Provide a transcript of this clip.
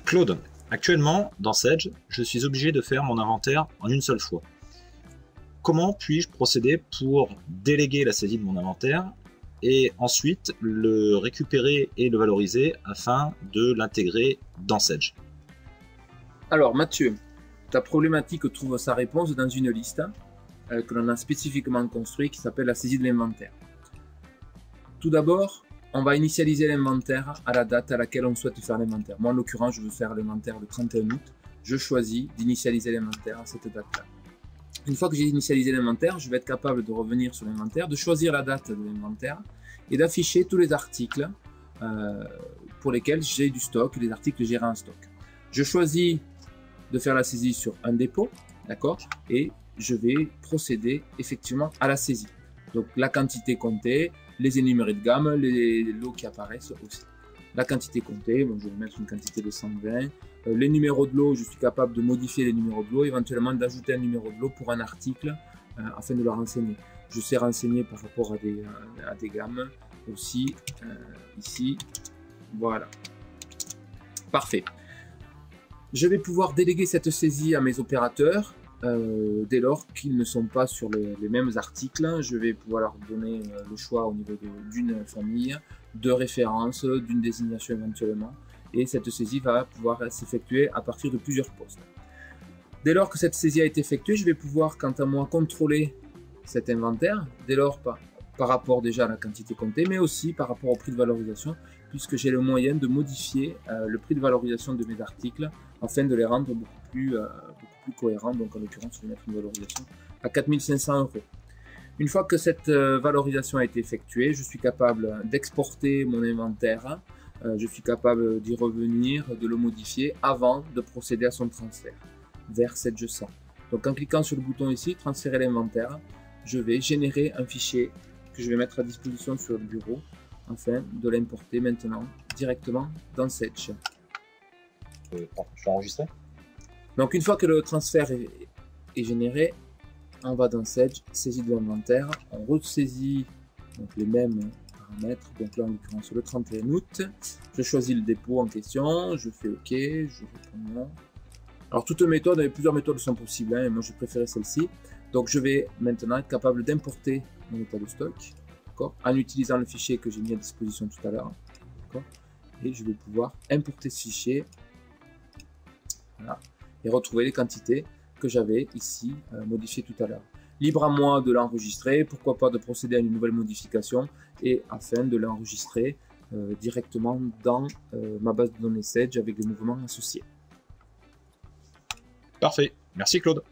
Claude, actuellement, dans Sage, je suis obligé de faire mon inventaire en une seule fois. Comment puis-je procéder pour déléguer la saisie de mon inventaire et ensuite le récupérer et le valoriser afin de l'intégrer dans Sage? Alors Mathieu, ta problématique trouve sa réponse dans une liste que l'on a spécifiquement construite qui s'appelle la saisie de l'inventaire. Tout d'abord, on va initialiser l'inventaire à la date à laquelle on souhaite faire l'inventaire. Moi en l'occurrence, je veux faire l'inventaire le 31 août. Je choisis d'initialiser l'inventaire à cette date-là. Une fois que j'ai initialisé l'inventaire, je vais être capable de revenir sur l'inventaire, de choisir la date de l'inventaire et d'afficher tous les articles pour lesquels j'ai du stock, les articles gérés en stock. Je choisis de faire la saisie sur un dépôt, d'accord, et je vais procéder effectivement à la saisie. Donc la quantité comptée, les énumérés de gamme, les lots qui apparaissent aussi. La quantité comptée, bon, je vais mettre une quantité de 120. Les numéros de lot, je suis capable de modifier les numéros de lot, éventuellement d'ajouter un numéro de lot pour un article afin de le renseigner. Je sais renseigner par rapport à des gammes aussi, ici, voilà. Parfait. Je vais pouvoir déléguer cette saisie à mes opérateurs dès lors qu'ils ne sont pas sur les mêmes articles. Je vais pouvoir leur donner le choix au niveau d'une famille, de référence, d'une désignation éventuellement. Et cette saisie va pouvoir s'effectuer à partir de plusieurs postes. Dès lors que cette saisie a été effectuée, je vais pouvoir, quant à moi, contrôler cet inventaire, dès lors par rapport déjà à la quantité comptée, mais aussi par rapport au prix de valorisation, puisque j'ai le moyen de modifier le prix de valorisation de mes articles afin de les rendre beaucoup plus cohérents. Donc en l'occurrence, je vais mettre une valorisation à 4 500 €. Une fois que cette valorisation a été effectuée, je suis capable d'exporter mon inventaire, je suis capable d'y revenir, de le modifier avant de procéder à son transfert vers Sage 100. Donc en cliquant sur le bouton ici, transférer l'inventaire, je vais générer un fichier que je vais mettre à disposition sur le bureau afin de l'importer maintenant directement dans Sage. Je suis enregistré. Donc une fois que le transfert est généré, on va dans Sage, saisie de l'inventaire, on ressaisit donc les mêmes paramètres, donc là en l'occurrence le 31 août, je choisis le dépôt en question, je fais OK, je réponds non. Alors toutes les méthodes, plusieurs méthodes sont possibles, hein, et moi j'ai préféré celle-ci. Donc je vais maintenant être capable d'importer mon état de stock, en utilisant le fichier que j'ai mis à disposition tout à l'heure. Et je vais pouvoir importer ce fichier, voilà, et retrouver les quantités que j'avais ici modifiées tout à l'heure. Libre à moi de l'enregistrer, pourquoi pas de procéder à une nouvelle modification et afin de l'enregistrer directement dans ma base de données Sage avec des mouvements associés. Parfait, merci Claude.